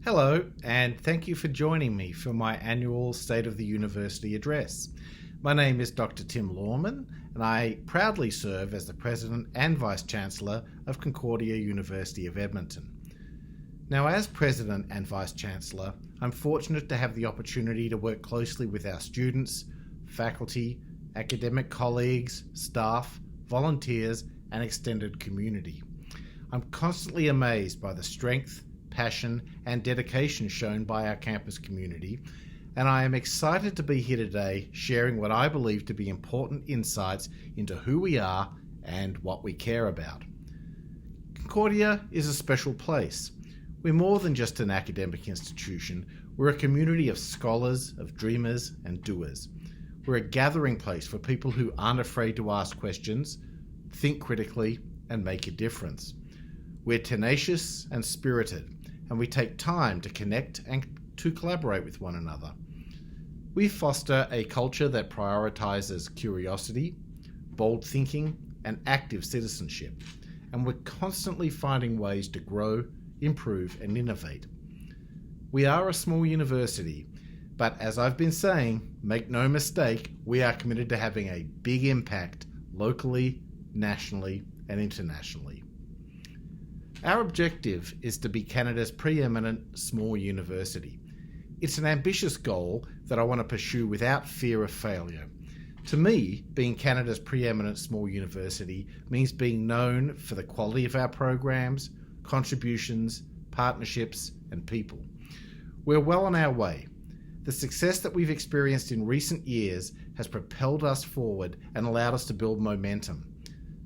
Hello, and thank you for joining me for my annual State of the University address. My name is Dr. Tim Loreman, and I proudly serve as the President and Vice Chancellor of Concordia University of Edmonton. Now, as President and Vice Chancellor, I'm fortunate to have the opportunity to work closely with our students, faculty, academic colleagues, staff, volunteers, and extended community. I'm constantly amazed by the strength, passion, and dedication shown by our campus community, and I am excited to be here today sharing what I believe to be important insights into who we are and what we care about. Concordia is a special place. We're more than just an academic institution. We're a community of scholars, of dreamers, and doers. We're a gathering place for people who aren't afraid to ask questions, think critically, and make a difference. We're tenacious and spirited, and we take time to connect and to collaborate with one another. We foster a culture that prioritizes curiosity, bold thinking, and active citizenship, and we're constantly finding ways to grow, improve, and innovate. We are a small university, but as I've been saying, make no mistake, we are committed to having a big impact locally, nationally, and internationally. Our objective is to be Canada's preeminent small university. It's an ambitious goal that I want to pursue without fear of failure. To me, being Canada's preeminent small university means being known for the quality of our programs, contributions, partnerships, and people. We're well on our way. The success that we've experienced in recent years has propelled us forward and allowed us to build momentum.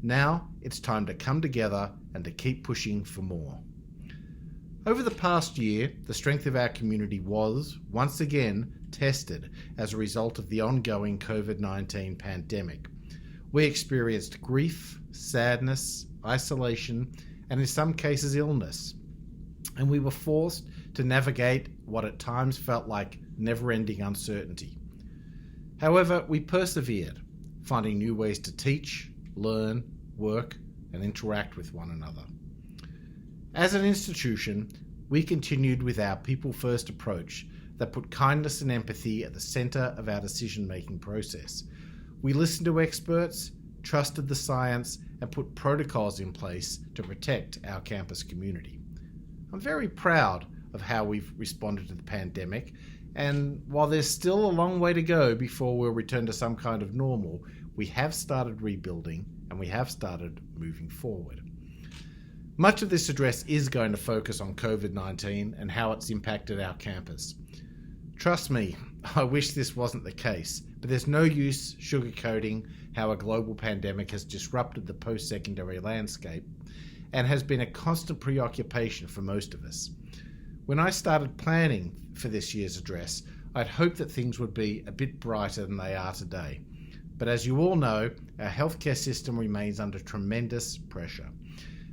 Now, it's time to come together and to keep pushing for more. Over the past year, the strength of our community was, once again, tested as a result of the ongoing COVID-19 pandemic. We experienced grief, sadness, isolation, and in some cases illness. And we were forced to navigate what at times felt like never-ending uncertainty. However, we persevered, finding new ways to teach, learn, work, and interact with one another. As an institution, we continued with our people-first approach that put kindness and empathy at the center of our decision-making process. We listened to experts, trusted the science, and put protocols in place to protect our campus community. I'm very proud of how we've responded to the pandemic, and while there's still a long way to go before we'll return to some kind of normal, we have started rebuilding and we have started moving forward. Much of this address is going to focus on COVID-19 and how it's impacted our campus. Trust me, I wish this wasn't the case, but there's no use sugarcoating how a global pandemic has disrupted the post-secondary landscape and has been a constant preoccupation for most of us. When I started planning for this year's address, I'd hoped that things would be a bit brighter than they are today. But as you all know, our healthcare system remains under tremendous pressure.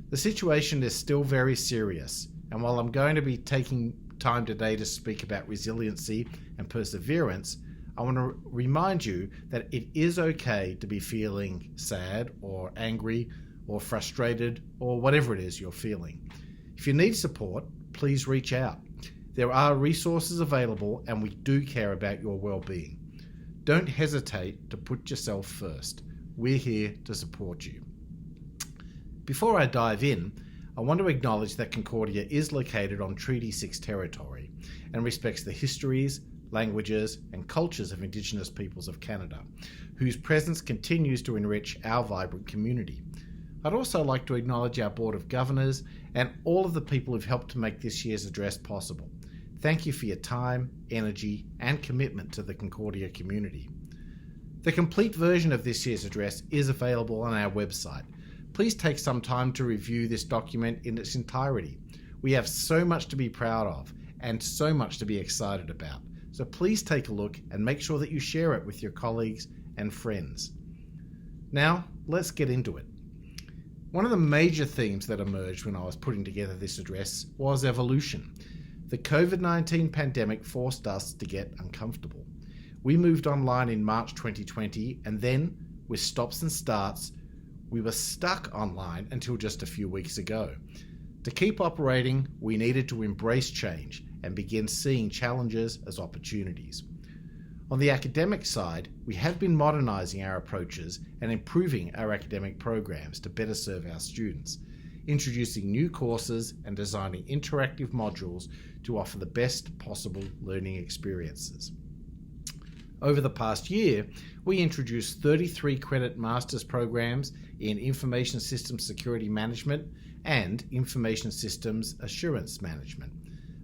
The situation is still very serious, and while I'm going to be taking time today to speak about resiliency and perseverance, I want to remind you that it is okay to be feeling sad or angry or frustrated or whatever it is you're feeling. If you need support, please reach out. There are resources available, and we do care about your well-being. Don't hesitate to put yourself first. We're here to support you. Before I dive in, I want to acknowledge that Concordia is located on Treaty 6 territory and respects the histories, languages, and cultures of Indigenous peoples of Canada, whose presence continues to enrich our vibrant community. I'd also like to acknowledge our Board of Governors and all of the people who've helped to make this year's address possible. Thank you for your time, energy, and commitment to the Concordia community. The complete version of this year's address is available on our website. Please take some time to review this document in its entirety. We have so much to be proud of and so much to be excited about. So please take a look and make sure that you share it with your colleagues and friends. Now, let's get into it. One of the major themes that emerged when I was putting together this address was evolution. The COVID-19 pandemic forced us to get uncomfortable. We moved online in March 2020, and then, with stops and starts, we were stuck online until just a few weeks ago. To keep operating, we needed to embrace change and begin seeing challenges as opportunities. On the academic side, we have been modernising our approaches and improving our academic programs to better serve our students, introducing new courses and designing interactive modules to offer the best possible learning experiences. Over the past year, we introduced 33 credit master's programs in Information Systems Security Management and Information Systems Assurance Management,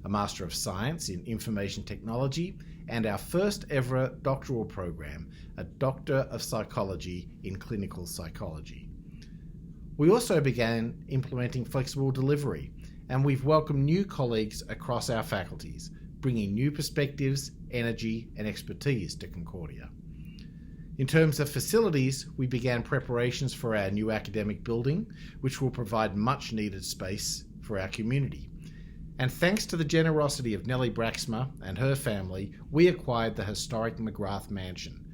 a Master of Science in Information Technology, and our first ever doctoral program, a Doctor of Psychology in Clinical Psychology. We also began implementing flexible delivery, and we've welcomed new colleagues across our faculties, bringing new perspectives, energy, and expertise to Concordia. In terms of facilities, we began preparations for our new academic building, which will provide much needed space for our community. And thanks to the generosity of Nellie Braxma and her family, we acquired the historic McGrath Mansion.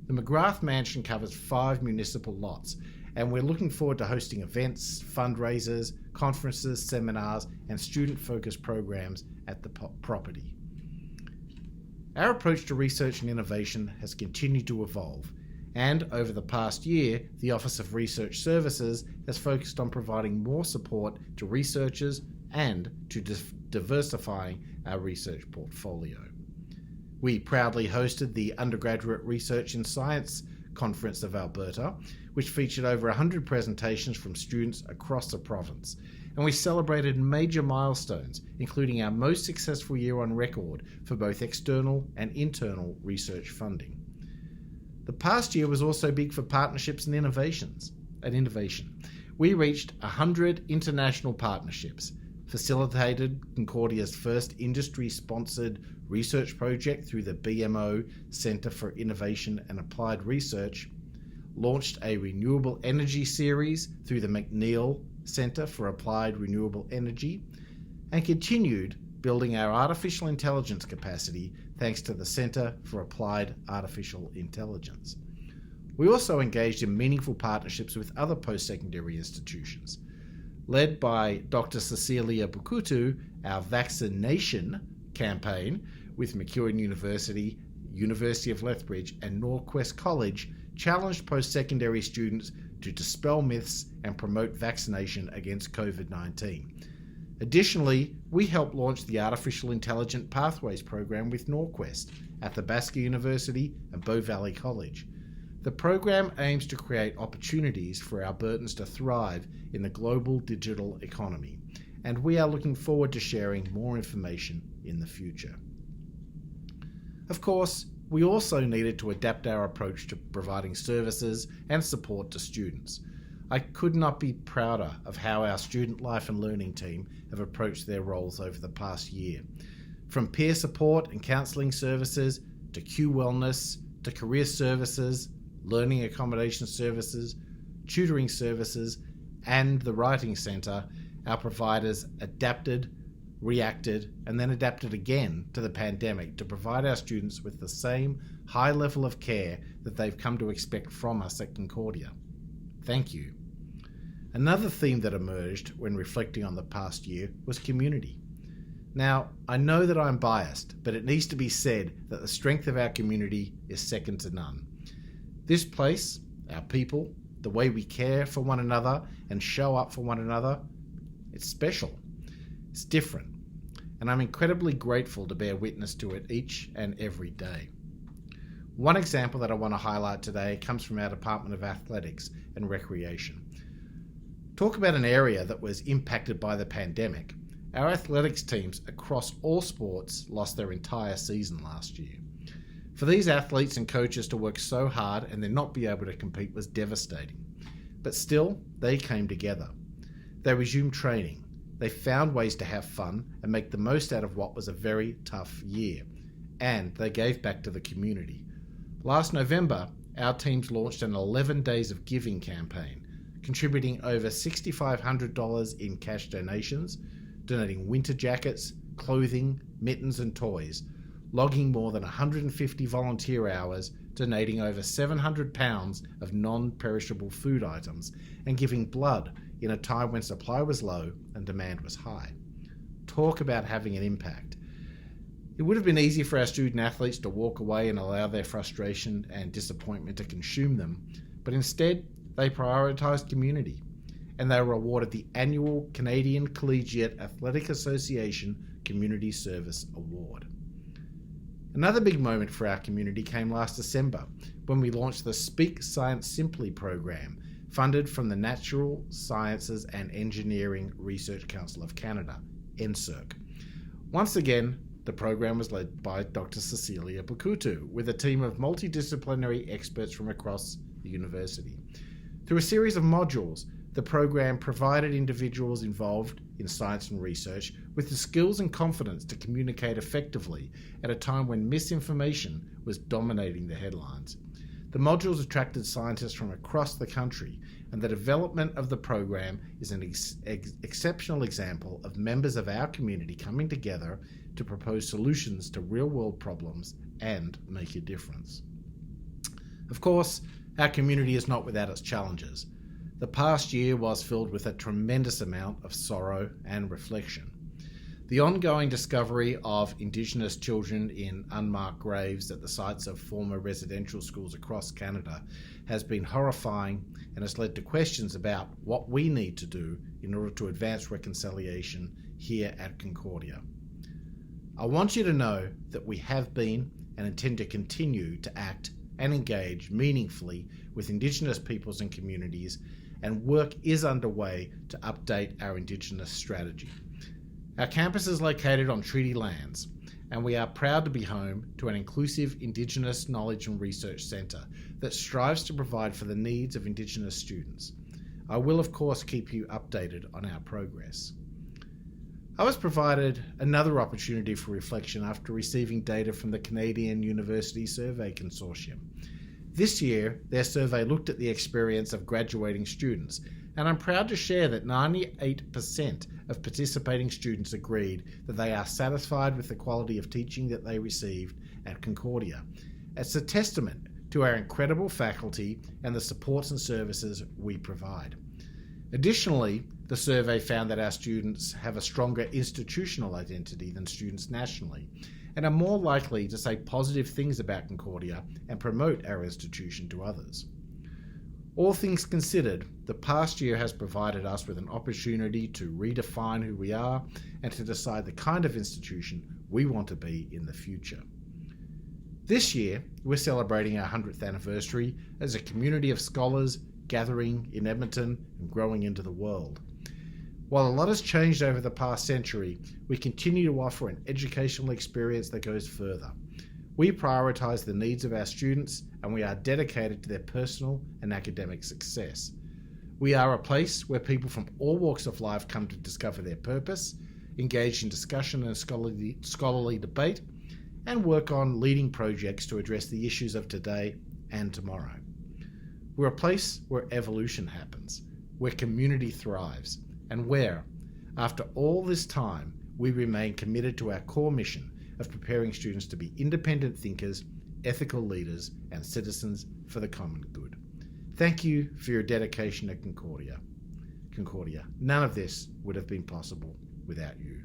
The McGrath Mansion covers 5 municipal lots, and we're looking forward to hosting events, fundraisers, conferences, seminars, and student-focused programs at the property. Our approach to research and innovation has continued to evolve, and over the past year, the Office of Research Services has focused on providing more support to researchers and to diversifying our research portfolio. We proudly hosted the Undergraduate Research in Science Conference of Alberta, which featured over 100 presentations from students across the province, and we celebrated major milestones, including our most successful year on record for both external and internal research funding. The past year was also big for partnerships and innovation. We reached 100 international partnerships, facilitated Concordia's first industry-sponsored research project through the BMO Centre for Innovation and Applied Research, launched a renewable energy series through the McNeil Centre for Applied Renewable Energy, and continued building our artificial intelligence capacity thanks to the Centre for Applied Artificial Intelligence. We also engaged in meaningful partnerships with other post-secondary institutions. Led by Dr. Cecilia Bukutu, our vaccination campaign with MacEwan University, University of Lethbridge, and Norquest College challenged post-secondary students to dispel myths and promote vaccination against COVID-19. Additionally, we helped launch the Artificial Intelligent Pathways program with Norquest at Athabasca University and Bow Valley College. The program aims to create opportunities for Albertans to thrive in the global digital economy, and we are looking forward to sharing more information in the future. Of course, we also needed to adapt our approach to providing services and support to students. I could not be prouder of how our Student Life and Learning team have approached their roles over the past year. From peer support and counselling services, to Q Wellness, to career services, learning accommodation services, tutoring services, and the Writing Centre, our providers adapted, reacted, and then adapted again to the pandemic to provide our students with the same high level of care that they've come to expect from us at Concordia. Thank you. Another theme that emerged when reflecting on the past year was community. Now, I know that I'm biased, but it needs to be said that the strength of our community is second to none. This place, our people, the way we care for one another and show up for one another, it's special. It's different. And I'm incredibly grateful to bear witness to it each and every day. One example that I want to highlight today comes from our Department of Athletics and Recreation. Talk about an area that was impacted by the pandemic. Our athletics teams across all sports lost their entire season last year. For these athletes and coaches to work so hard and then not be able to compete was devastating. But still, they came together. They resumed training. They found ways to have fun and make the most out of what was a very tough year. And they gave back to the community. Last November, our teams launched an 11 Days of Giving campaign, contributing over $6,500 in cash donations, donating winter jackets, clothing, mittens and toys, logging more than 150 volunteer hours, donating over 700 pounds of non-perishable food items, and giving blood in a time when supply was low and demand was high. Talk about having an impact. It would have been easy for our student athletes to walk away and allow their frustration and disappointment to consume them, but instead they prioritised community, and they were awarded the annual Canadian Collegiate Athletic Association Community Service Award. Another big moment for our community came last December when we launched the Speak Science Simply program, funded from the Natural Sciences and Engineering Research Council of Canada, NSERC. Once again, the program was led by Dr. Cecilia Bukutu, with a team of multidisciplinary experts from across the university. Through a series of modules, the program provided individuals involved in science and research with the skills and confidence to communicate effectively at a time when misinformation was dominating the headlines. The modules attracted scientists from across the country, and the development of the program is an exceptional example of members of our community coming together to propose solutions to real-world problems and make a difference. Of course, our community is not without its challenges. The past year was filled with a tremendous amount of sorrow and reflection. The ongoing discovery of Indigenous children in unmarked graves at the sites of former residential schools across Canada has been horrifying and has led to questions about what we need to do in order to advance reconciliation here at Concordia. I want you to know that we have been and intend to continue to act and engage meaningfully with Indigenous peoples and communities, and work is underway to update our Indigenous strategy. Our campus is located on treaty lands, and we are proud to be home to an inclusive Indigenous Knowledge and Research Centre that strives to provide for the needs of Indigenous students. I will, of course, keep you updated on our progress. I was provided another opportunity for reflection after receiving data from the Canadian University Survey Consortium. This year, their survey looked at the experience of graduating students, and I'm proud to share that 98% of participating students agreed that they are satisfied with the quality of teaching that they received at Concordia. It's a testament to our incredible faculty and the supports and services we provide. Additionally, the survey found that our students have a stronger institutional identity than students nationally, and are more likely to say positive things about Concordia and promote our institution to others. All things considered, the past year has provided us with an opportunity to redefine who we are and to decide the kind of institution we want to be in the future. This year, we're celebrating our 100th anniversary as a community of scholars gathering in Edmonton and growing into the world. While a lot has changed over the past century, we continue to offer an educational experience that goes further. We prioritise the needs of our students, and we are dedicated to their personal and academic success. We are a place where people from all walks of life come to discover their purpose, engage in discussion and scholarly debate, and work on leading projects to address the issues of today and tomorrow. We're a place where evolution happens, where community thrives, and where, after all this time, we remain committed to our core mission of preparing students to be independent thinkers, ethical leaders, and citizens for the common good. Thank you for your dedication at Concordia. None of this would have been possible without you.